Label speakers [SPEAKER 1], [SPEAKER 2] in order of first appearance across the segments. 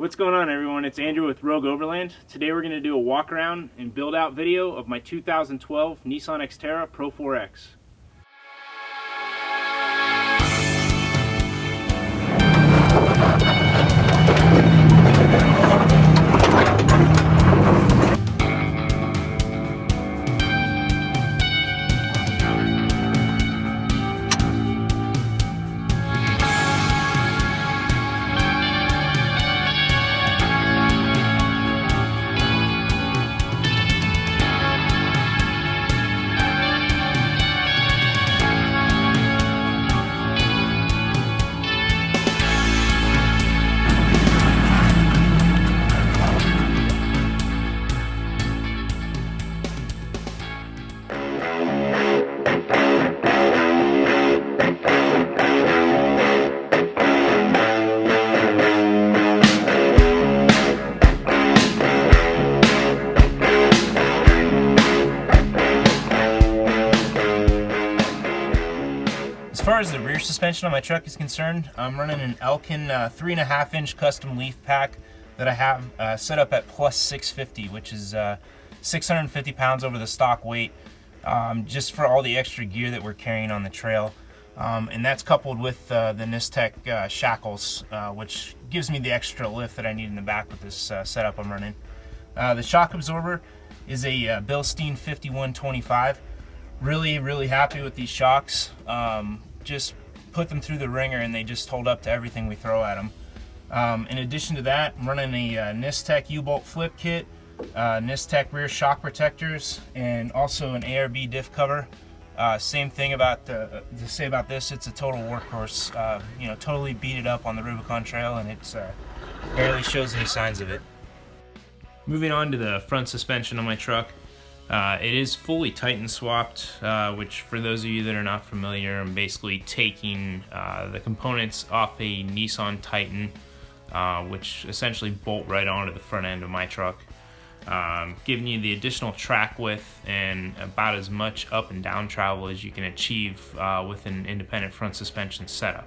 [SPEAKER 1] What's going on, everyone? It's Andrew with Rogue Overland. Today we're going to do a walk around and build out video of my 2012 Nissan Xterra Pro-4X. As far as the rear suspension on my truck is concerned, I'm running an Elkin 3.5-inch custom leaf pack that I have set up at plus 650, which is 650 pounds over the stock weight, just for all the extra gear that we're carrying on the trail. And that's coupled with the Nistek shackles, which gives me the extra lift that I need in the back with this setup I'm running. The shock absorber is a Bilstein 5125. Really happy with these shocks. Just put them through the ringer and they just hold up to everything we throw at them. In addition to that, I'm running a Nistek U-bolt flip kit, Nistek rear shock protectors, and also an ARB diff cover. Same thing about to say about this, it's a total workhorse. Totally beat it up on the Rubicon Trail, and it's barely shows any signs of it. Moving on to the front suspension on my truck. It is fully Titan swapped, which for those of you that are not familiar, I'm basically taking the components off a Nissan Titan, which essentially bolt right onto the front end of my truck, giving you the additional track width and about as much up and down travel as you can achieve with an independent front suspension setup.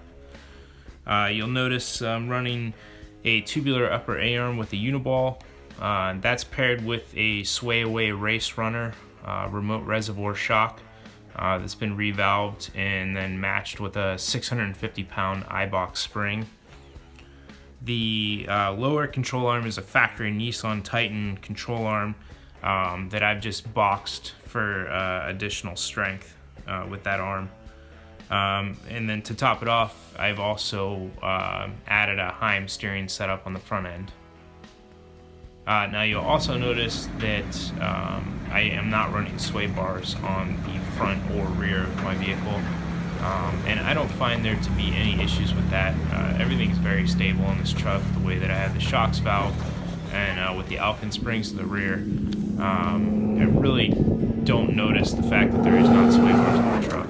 [SPEAKER 1] You'll notice I'm running a tubular upper A-arm with a uniball. That's paired with a Sway Away Race Runner remote reservoir shock that's been revalved and then matched with a 650-pound iBox spring. The lower control arm is a factory Nissan Titan control arm that I've just boxed for additional strength with that arm. And then to top it off, I've also added a Heim steering setup on the front end. Now you'll also notice that I am not running sway bars on the front or rear of my vehicle, and I don't find there to be any issues with that. Everything is very stable on this truck, the way that I have the shocks valved and with the Elkin springs to the rear. I really don't notice the fact that there is not sway bars on the truck.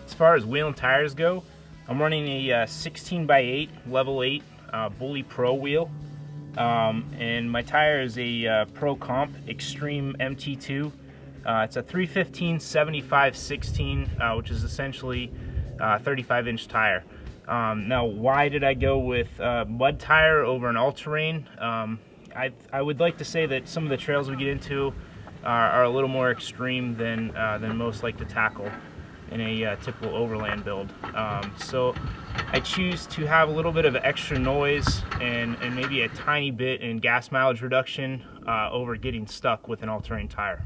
[SPEAKER 1] As far as wheel and tires go, I'm running a 16x8 level 8 Bully Pro wheel, and my tire is a Pro Comp Extreme MT2. It's a 315/75/16, which is essentially a 35-inch tire. Now, why did I go with mud tire over an all-terrain? I would like to say that some of the trails we get into are a little more extreme than most like to tackle in a typical overland build. So I choose to have a little bit of extra noise and maybe a tiny bit in gas mileage reduction over getting stuck with an all-terrain tire.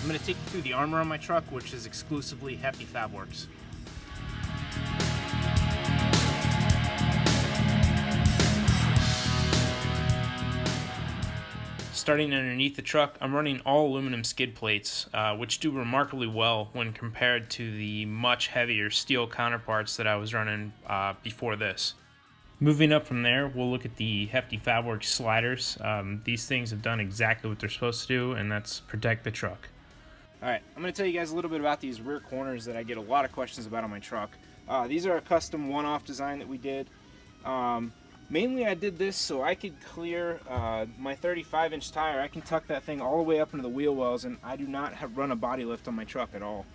[SPEAKER 1] I'm going to take you through the armor on my truck, which is exclusively Hefty Fabworks. Starting underneath the truck, I'm running all aluminum skid plates, which do remarkably well when compared to the much heavier steel counterparts that I was running before this. Moving up from there, we'll look at the Hefty Fabworks sliders. These things have done exactly what they're supposed to do, and that's protect the truck. Alright, I'm going to tell you guys a little bit about these rear corners that I get a lot of questions about on my truck. These are a custom one-off design that we did. Mainly I did this so I could clear my 35-inch tire. I can tuck that thing all the way up into the wheel wells, and I do not run a body lift on my truck at all.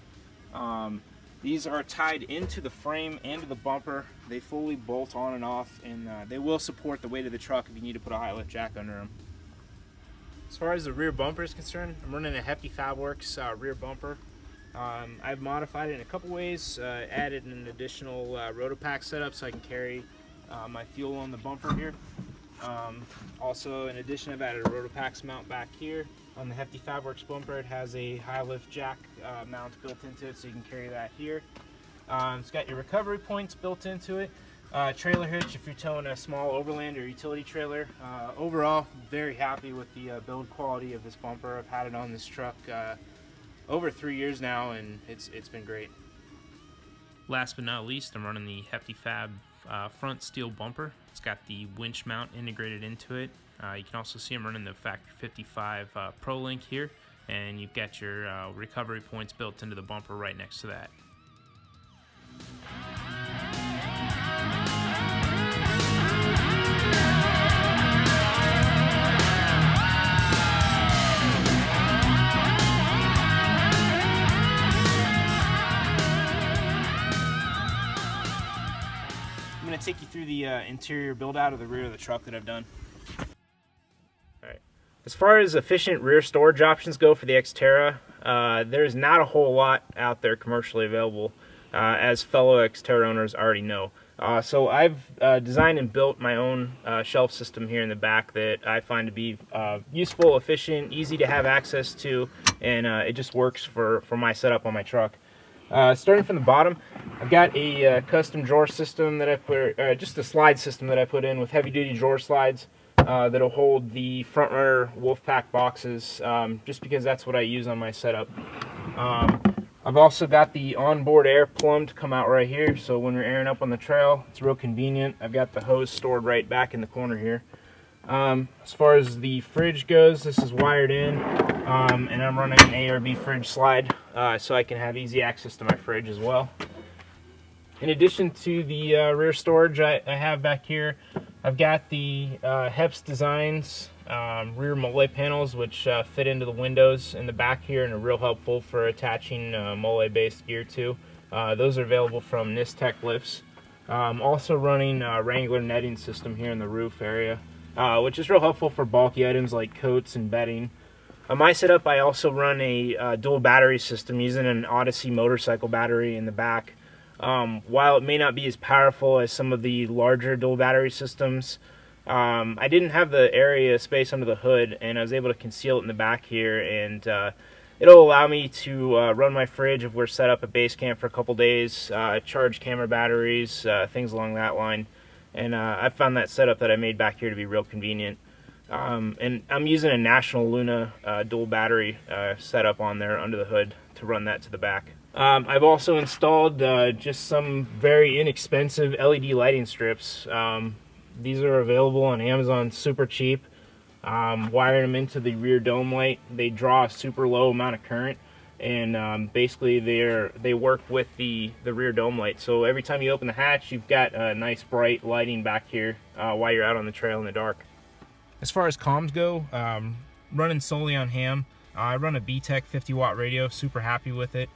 [SPEAKER 1] These are tied into the frame and to the bumper. They fully bolt on and off, and they will support the weight of the truck if you need to put a high-lift jack under them. As far as the rear bumper is concerned, I'm running a Hefty Fabworks rear bumper. I've modified it in a couple ways, added an additional rotopack setup so I can carry my fuel on the bumper here. Also, in addition, I've added a rotopax mount back here. On the Hefty Fabworks bumper, it has a high-lift jack mount built into it, so you can carry that here. It's got your recovery points built into it. Trailer hitch if you're towing a small overland or utility trailer. Overall, very happy with the build quality of this bumper. I've had it on this truck over 3 years now, and it's been great. Last but not least, I'm running the Hefty Fab front steel bumper. It's got the winch mount integrated into it. You can also see I'm running the Factory 55 Pro Link here, and you've got your recovery points built into the bumper right next to that. I'm going to take you through the interior build out of the rear of the truck that I've done. Alright. As far as efficient rear storage options go for the Xterra, there's not a whole lot out there commercially available, as fellow Xterra owners already know. So I've designed and built my own shelf system here in the back that I find to be useful, efficient, easy to have access to, and it just works for my setup on my truck. Starting from the bottom, I've got a custom drawer system that I put, just a slide system that I put in with heavy-duty drawer slides that'll hold the front runner Wolfpack boxes, just because that's what I use on my setup. I've also got the onboard air plumbed to come out right here, so when we're airing up on the trail, it's real convenient. I've got the hose stored right back in the corner here. As far as the fridge goes, this is wired in, and I'm running an A or B fridge slide so I can have easy access to my fridge as well. In addition to the rear storage I have back here, I've got the Heps Designs rear Mole panels, which fit into the windows in the back here and are real helpful for attaching Mole-based gear to. Those are available from Nistec Lifts. Also running a Wrangler netting system here in the roof area, which is real helpful for bulky items like coats and bedding. On my setup, I also run a dual battery system using an Odyssey motorcycle battery in the back. While it may not be as powerful as some of the larger dual battery systems, I didn't have the area space under the hood, and I was able to conceal it in the back here, and it'll allow me to run my fridge if we're set up at base camp for a couple days, charge camera batteries, things along that line. And I found that setup that I made back here to be real convenient. And I'm using a National Luna dual battery setup on there under the hood to run that to the back. I've also installed just some very inexpensive LED lighting strips. These are available on Amazon super cheap. Wiring them into the rear dome light. They draw a super low amount of current, and basically they work with the rear dome light. So every time you open the hatch, you've got a nice bright lighting back here while you're out on the trail in the dark. As far as comms go, running solely on ham. I run a BTEC 50-watt radio, super happy with it.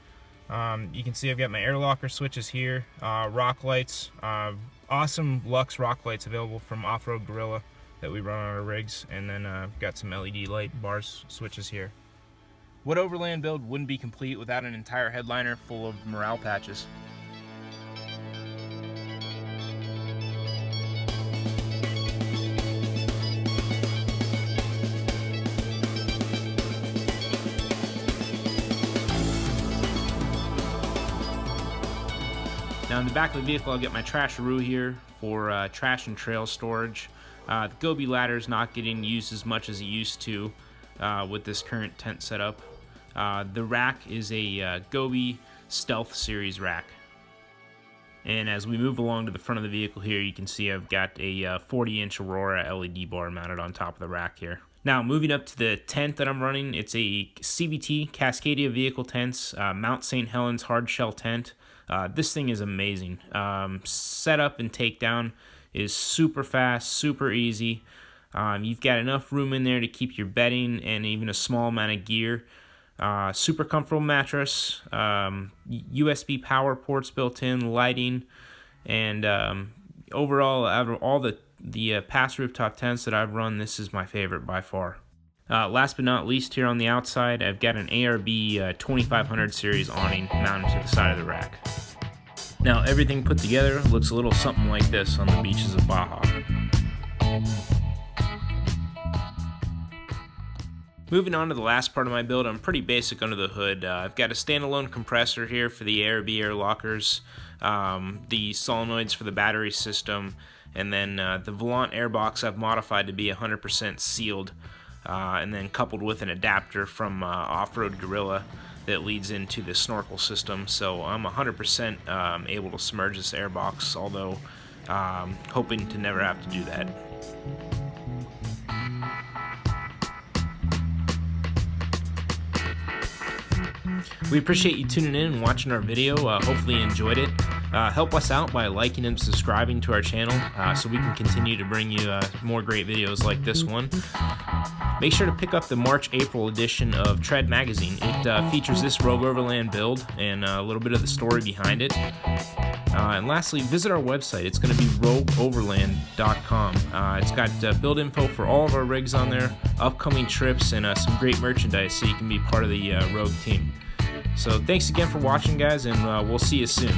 [SPEAKER 1] You can see I've got my air locker switches here, rock lights, awesome Lux rock lights available from Off-Road Gorilla that we run on our rigs, and then got some LED light bars switches here. What Overland build wouldn't be complete without an entire headliner full of morale patches? Now in the back of the vehicle, I'll get my trasharoo here for trash and trail storage. The Gobi ladder is not getting used as much as it used to with this current tent setup. The rack is a Gobi Stealth Series rack. And as we move along to the front of the vehicle here, you can see I've got a 40-inch Aurora LED bar mounted on top of the rack here. Now, moving up to the tent that I'm running, it's a CVT, Cascadia Vehicle Tents, Mount St. Helens hard shell tent. This thing is amazing. Setup and takedown is super fast, super easy. You've got enough room in there to keep your bedding and even a small amount of gear. Super comfortable mattress, USB power ports built in, lighting, and overall, out of all the past rooftop tents that I've run, this is my favorite by far. Last but not least, here on the outside, I've got an ARB 2500 series awning mounted to the side of the rack. Now, everything put together looks a little something like this on the beaches of Baja. Moving on to the last part of my build, I'm pretty basic under the hood. I've got a standalone compressor here for the ARB air lockers, the solenoids for the battery system, and then the Volant airbox I've modified to be 100% sealed, and then coupled with an adapter from Off-Road Gorilla that leads into the snorkel system. So I'm 100% able to submerge this airbox, although hoping to never have to do that. We appreciate you tuning in and watching our video. Hopefully you enjoyed it. Help us out by liking and subscribing to our channel so we can continue to bring you more great videos like this one. Make sure to pick up the March-April edition of Tread Magazine. It features this Rogue Overland build and a little bit of the story behind it. And lastly, visit our website. It's going to be rogueoverland.com. It's got build info for all of our rigs on there, upcoming trips, and some great merchandise so you can be part of the Rogue team. So thanks again for watching, guys, and we'll see you soon.